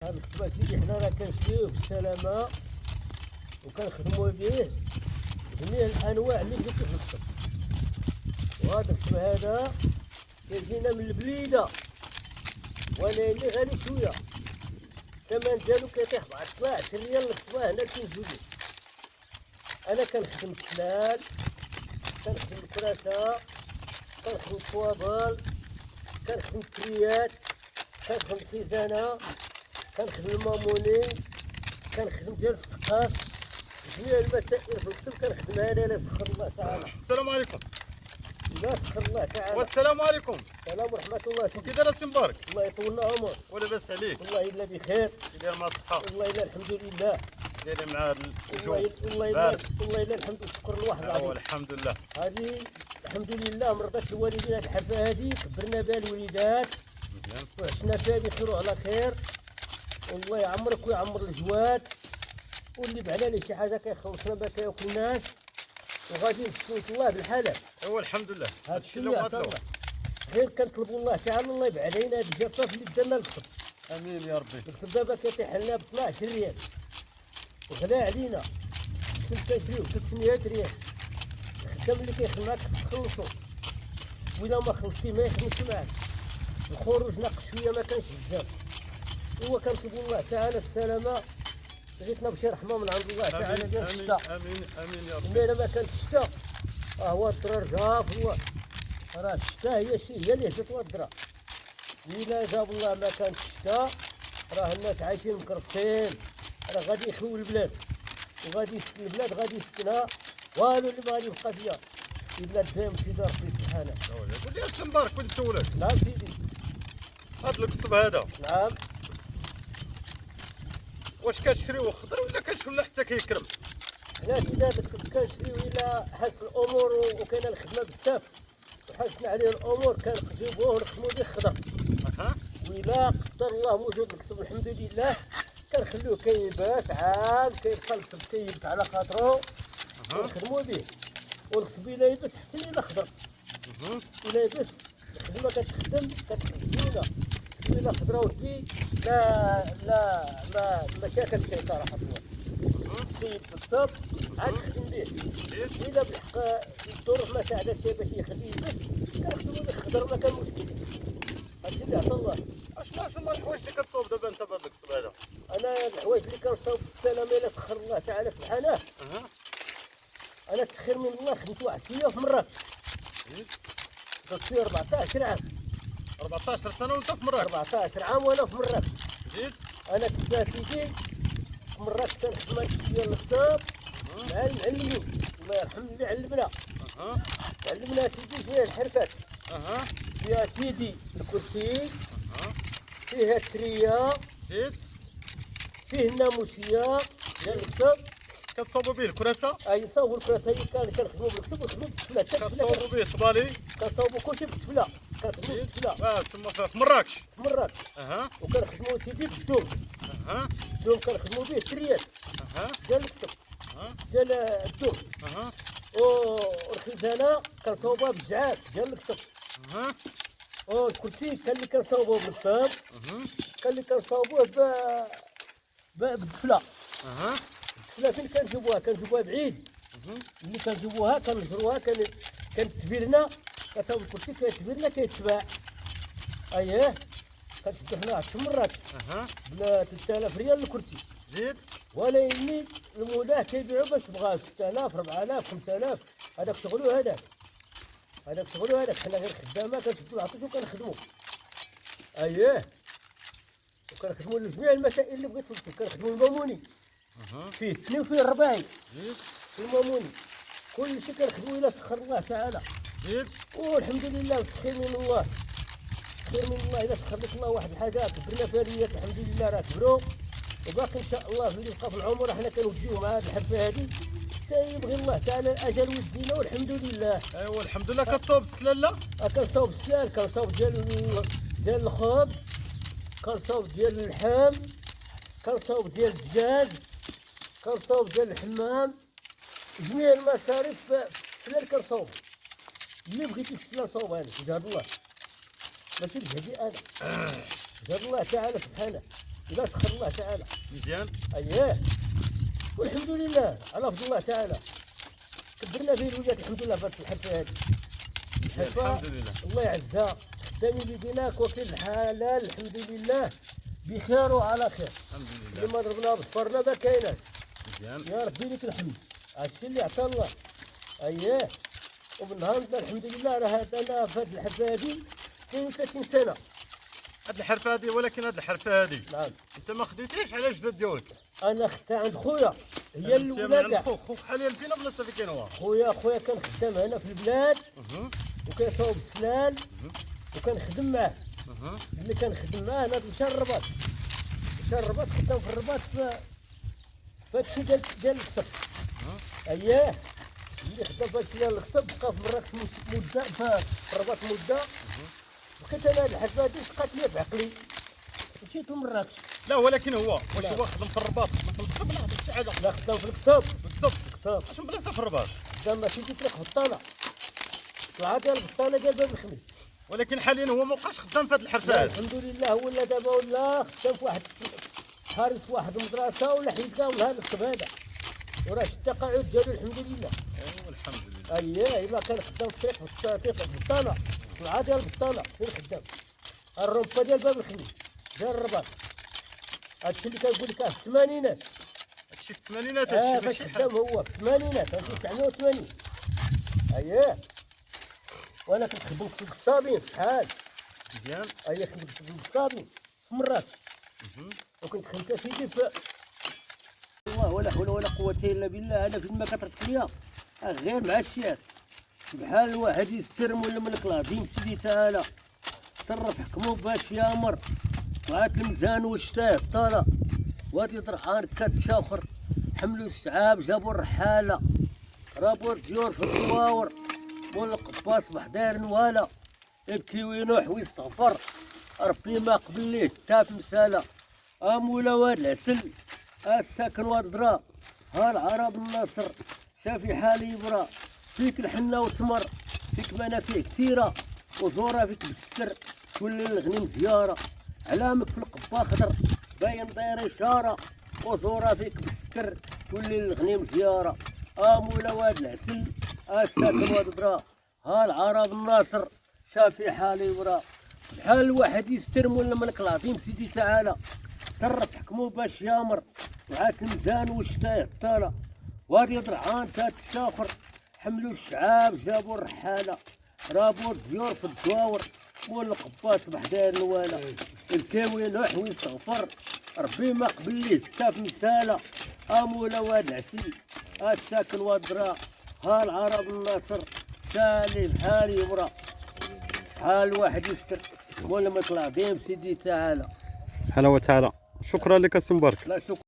هاد القصبة سيدي حنا راه كنشريوه بالسلامة وكنخدمو به جميع الأنواع اللي بغيتي في القصب. وهاد القصب هذا كيجينا من البليدة ولكن غالي شوية، الثمن ديالو كيطيح ب 10 ريال القصبة هنا كنزولو. أنا كنخدم التلال، كنخدم الكراسة، كنخدم الطوابل، كنخدم الكريات، كنخدم الخزانة، كنخدم الماموني، كنخدم ديال السقاف، جميع المسائل في القسم كنخدمها انا لا سخر الله تعالى. السلام عليكم. لا سخر الله تعالى. والسلام عليكم. السلام ورحمة الله. كي داير السي مبارك؟ الله يطول عمرك. ولاباس عليك؟ والله إلا بخير. كي داير مع الصحة؟ والله إلا الحمد لله. داير مع الجو؟ والله إلا الحمد والشكر لواحد العظيم. الحمد لله. هذه الحمد لله مرضات الوالدين هذه الحرفة هذه كبرنا بها الوليدات مزيان. وعشنا فيها بخير وعلى خير. والله يعمرك ويعمر الجواد، واللي بعنا لي شي حاجه كيخلصنا ما كياكلناش وغادي نسكت الله بالحلال. الحمد لله. هذا الشيء اللي عطا الله. غير كنطلبوا الله تعالى الله يبعد علينا هذا الجفاف اللي دارنا القصب. امين يا ربي. القصب دابا كيطيح لنا ب 12 ريال وغلا علينا. السلك كيشريوه ب 300 ريال. الخدام اللي كيخدمك خصك تخلصو، وإلا ما خلصتي ما يخدمش معاك. الخروج ناقص شويه ما كانش بزاف. هو كنطلبوا الله تعالى السلامه، جيتنا بشي رحمه من عند الله تعالى ديال الشتاء. امين امين يا ربي. ملي ما كانت الشتاء هو الضرر جاف. هو راه الشتاء هي اللي هزت الضرر. إلا جاب الله ما كانت الشتاء راه الناس عايشين مكرفسين، راه غادي يخلو البلاد وغادي يسكن البلاد، غادي يسكنها والو اللي ما غادي يبقى فيها إلا دايم سيدي ربي سبحانه. قول لي السي مبارك، بغيت نسولك. نعم سيدي. هاد القصب هذا نعم. واش كتشريوه خضر ولا كتشريوه لا حتى كيكرم؟ حنا سيدي هذاك كنشريو إلا حسن الأمور وكاينه الخدمة بزاف وحسن عليه الأمور كنجيبوه ونخدمو به خضر. اها. وإلا قدر الله موجود القصب الحمد لله كنخليوه كيبات عام، كيبقى القصب كيبت على خاطرو ونخدمو به. والقصب إلا يبس حسن إلا خضر. إلا يبس الخدمة كتخدم زوينة، إلا خضرا ودي لا مشاكل شي صراحة. السيد في القصب عاد تخدم به. إلا بالحق الظروف ما ساعدك شي باش يخليه يبس كنخدمو به خضر ما كان مشكل. هادشي اللي عطا الله. شنو الحوايج اللي كتصاوب دابا انت بهذا القصب هذا؟ أنا الحوايج اللي كنصاوب بالسلامة إلا سخر الله تعالى سبحانه. أنا التخير من الله خدمت واحد شوية في مراكش. درت فيه 14 عام. 14 سنة وانت في مراكش؟ 14 عام وأنا في مراكش. زيد. أنا كنت سيدي في مراكش كنخدم هاد الشيء ديال القصاب مع المعلمين الله يرحم اللي علمنا. علمنا سيدي فيها الحرفات. فيها سيدي الكرسي، فيها التريا، زيد. فيه الناموسية ديال القصب. كتصاوبوا به الكراسة؟ أي صاوبوا الكراسة كنخدمو بالقصب ونخدمو بالتفلة. كتصاوبوا به الطبالي؟ كنصاوبوا كلشي بالتفلة. كنخدمو بالتفلة. تما في مراكش؟ في مراكش. وكنخدمو سيدي بالدوم. الدوم كنخدمو به التريات ديال القصب ديال الدوم. والخزانة كنصاوبوها بالجعاب ديال القصب. والكرسي كان اللي كنصاوبوه بالقصب، كان اللي كنصاوبوه بالدفلة. الدفلة فين كنجيبوها بعيد. ملي كنجيبوها كنجروها كنتبرنا كتصاوب الكرسي كيتبرنا كيتباع. أييه كنشدو حنا 10 مرات ب 3000 ريال الكرسي. زيد. ولكن المولاه كيبيعو باش بغا 6000 4000 5000. هذاك شغلو هذاك حنا غير خدامه كنشدو العطيش وكنخدمو. اييه وكنخدمو لجميع المسائل اللي بغيت في. كنخدمو الماموني فيه اثنين وفيه الرباعي. في الماموني كلشي كنخدمو الى سخر الله تعالى. زيد. والحمد لله والتسخير من الله. خير من الله. إذا سخر لك الله واحد الحاجات كبرنا فاليات الحمد لله راه كبروا وباقي إن شاء الله في اللي يبقى في العمر حنا كنوجهو مع هذه الحرفة هذه حتى يبغي الله تعالى الأجل ويدينا والحمد لله. ايوا الحمد لله. كتصاوب السلالة؟ كنصاوب السلال، كنصاوب ديال الخبز، كنصاوب ديال اللحم، كنصاوب ديال الدجاج، كنصاوب ديال الحمام. جميع المصاريف في السلال كنصاوب. اللي بغيتي في السلال صاوبها لك بجهد الله. ماشي بجهدي انا، بجهد الله تعالى سبحانه. إذا سخر الله تعالى. مزيان. أييه. والحمد لله على فضل الله تعالى. كبرنا فيه الولاد الحمد لله في هذه الحرفة هذه. الحمد لله. الله يعزها. خدامين بيديناك وكيل الحلال الحمد لله بخير وعلى خير. الحمد لله. اللي ما ضربنا بصفرنا ما كايناش. مزيان. يا ربي لك الحمد. هادشي اللي عطا الله. أييه. وبالنهار الحمد لله راه انا في هذه الحرفة هذه 32 سنة. هاد الحرفه هادي، ولكن هاد الحرفه هادي نعم. انت ما خديتيش على جداد ديالك. انا خدتها عند خويا هي الاولى كاع. خوك حاليا فينا بلاصه في كاين هو. خويا كان خدام هنا في البلاد وكيصاوب السنان وكنخدم معاه. ملي كنخدم معاه انا مشى الرباط خدام في الرباط في هادشي ديال القصب. اييه ملي خدام في هادشي ديال القصب بقى في مراكش مده في الرباط مده. بقيت انا هاد الحرفه هادي بقات لي في عقلي مشيت لمراكش. لا ولكن هو واش هو خدم في الرباط، خدم في القصب، لا هذيك شي حاجه. لا خدام في القصب. بالضبط. اش من بلاصه في الرباط. خدام ماشي في طريق بطاله. طلعه ديال البطاله ديال باب الخميس. ولكن حاليا هو ما بقاش خدام في هاد الحرفه لا هادي. الحمد لله ولا دابا ولا خدام في واحد حارس واحد المدرسه ولا حيد كاع ولا هذا الكتب هذا وراه شد التقاعد ديالو الحمد لله. ايوا الحمد لله. اييه الا كان خدام في طريق البطاله طلعه ديال البطاله فين خدام الرمبه ديال باب الخميس ديال الرباط. هادشي اللي كنقول لك في الثمانينات. هادشي في الثمانينات. هادشي فاش ماشي خدام هو في الثمانينات هادشي 89. اييه وانا كنت خدمت في القصابين شحال. مزيان. اييه خدمت في القصابين في مراكش. وكنت خدمت سيدي في الله ولا حول ولا قوة إلا بالله. أنا فين ما كترك ليا غير مع الشيخ بحال واحد يسترم ولا ملك العظيم سيدي تعالى تصرف حكمو باش يامر. طلعت الميزان والشتاء طالع وادي طرحان كتشاخر حملوا الشعاب جابوا الرحالة رابوا الديور في الدواور مول القباص بحضير نوالا يبكي وينوح ويستغفر ربي ما قبل ليه تاف مسالة مولا واد العسل الساكن واد درا ها العرب الناصر شافي حالي برا فيك الحنة وتمر فيك منافع كثيرة وزورة فيك بالستر كل الغنيم زيارة علامك في القبة خضر باين داير إشارة وزورة فيك بالستر كل الغنيم زيارة مولا واد العسل الساكن واد درا ها العرب الناصر شافي حالي برا بحال الواحد يسترم ولا ملك العظيم سيدي تعالى صرف حكمو باش يامر وعات الميزان والشتاء طالع وادي ضرعان تات الشاخر حملوا الشعاب جابوا الرحالة رابوا الديور في الدواور والقباط بحدار نوالا الكاوي نوح ويستغفر ربي ما قبل ليه شاف مسالة مولا واد العسل الساكن واد درا ها العرب الناصر سالي بحال يمرا حال واحد يستر ولا ما طلع بهم سيدي تعالى. حلاوة تعالى. شكرا لك سي مبارك. لا شكرا.